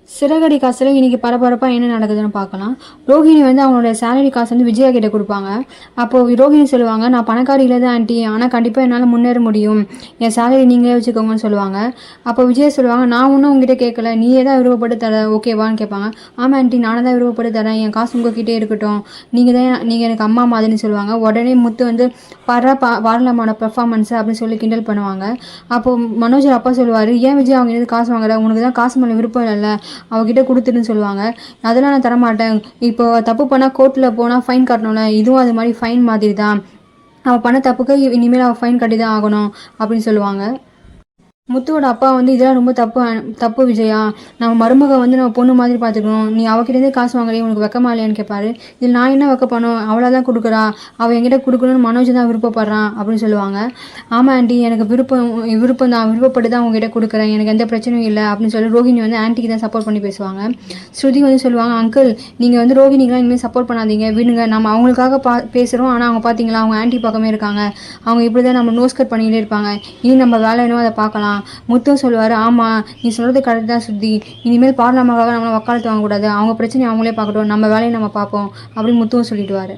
சிறகடி காசுல இன்னைக்கு பரபரப்பா என்ன நடக்குதுன்னு பார்க்கலாம். ரோஹிணி வந்து அவங்களோட சேலரி காசு வந்து விஜயா கிட்ட கொடுப்பாங்க. அப்போ ரோஹிணி சொல்லுவாங்க, நான் பணக்காரி இல்லை தான் ஆண்டி, ஆனால் கண்டிப்பாக என்னால் முன்னேற முடியும், என் சேலரி நீங்களே வச்சுக்கோங்கன்னு சொல்லுவாங்க. அப்போ விஜயா சொல்லுவாங்க, நான் ஒன்றும் உங்ககிட்ட கேட்கல, நீயே தான் விருப்பப்பட்டு தர, ஓகேவான்னு கேட்பாங்க. ஆமாம் ஆண்டி, நானும் தான் விருப்பப்பட்டு தரேன், என் காசு உங்ககிட்டே இருக்கட்டும், நீங்கள் எனக்கு அம்மா மாதிரின்னு சொல்லுவாங்க. உடனே முத்து வந்து பாராளமான பெர்ஃபார்மன்ஸ் அப்படின்னு சொல்லி கிண்டல் பண்ணுவாங்க. அப்போ மனோஜர் அப்பா சொல்லுவார், ஏன் விஜய் அவங்க எது காசு வாங்குற, உனக்கு தான் காசு மேலே விருப்பம் இல்லைல்ல, அவகிட்ட கொடுத்துட்டுன்னு சொல்லுவாங்க. அதெல்லாம் நான் தரமாட்டேன், இப்போ தப்பு பண்ணால் கோர்ட்டில் போனால் ஃபைன் கட்டணும்ல, இதுவும் அது மாதிரி ஃபைன் மாதிரி தான், அவள் பண்ண தப்புக்கு இனிமேல் அவள் ஃபைன் கட்டி தான் ஆகணும் அப்படின்னு சொல்லுவாங்க. முத்துவோட அப்பா வந்து இதெல்லாம் ரொம்ப தப்பு விஜயா, நம்ம மருமக வந்து நம்ம பொண்ணு மாதிரி பார்த்துக்கணும், நீ அவகிட்டேருந்தே காசு வாங்குறே, உனக்கு வெக்கமா இல்லையான்னு கேட்பாரு. இதில் நான் என்ன வெக்க பண்ணும், அவளாக தான் கொடுக்குறா, அவள் என்கிட்ட கொடுக்கணும்னு மனோஜ் தான் விருப்பப்படுறான் அப்படின்னு சொல்லுவாங்க. ஆமாம் ஆண்டி, எனக்கு விருப்பம் தான், விருப்பப்பட்டு தான் உங்ககிட்ட கொடுக்குறேன், எனக்கு எந்த பிரச்சனையும் இல்லை அப்படின்னு சொல்லி ரோஹிணி வந்து ஆன்ட்டிக்கு தான் சப்போர்ட் பண்ணி பேசுவாங்க. ஸ்ருதி வந்து சொல்லுவாங்க, அங்கிள் நீங்கள் வந்து ரோஹிணிக்கெலாம் இனிமேல் சப்போர்ட் பண்ணாதீங்க, விடுங்க, நம்ம அவங்களுக்காக பேசுகிறோம், ஆனால் அவங்க பார்த்தீங்களா அவங்க ஆன்ட்டி பக்கமே இருக்காங்க, அவங்க இப்படி தான் நம்ம நோஸ்கட் பண்ணிகிட்டே இருப்பாங்க, இனி நம்ம வேலை என்னவோ அதை பார்க்கலாம். முத்தும் சொல்லுவார், ஆமாம் நீ சொல்கிறது கரெக்ட் தான் ஸ்ருதி, இனிமேல் பார்லமாக்காக நம்மளை வக்காலத்து வாங்கக்கூடாது, அவங்க பிரச்சனையை அவங்களே பார்க்கட்டும், நம்ம வேலையை நம்ம பார்ப்போம் அப்படின்னு முத்துவும் சொல்லிடுவார்.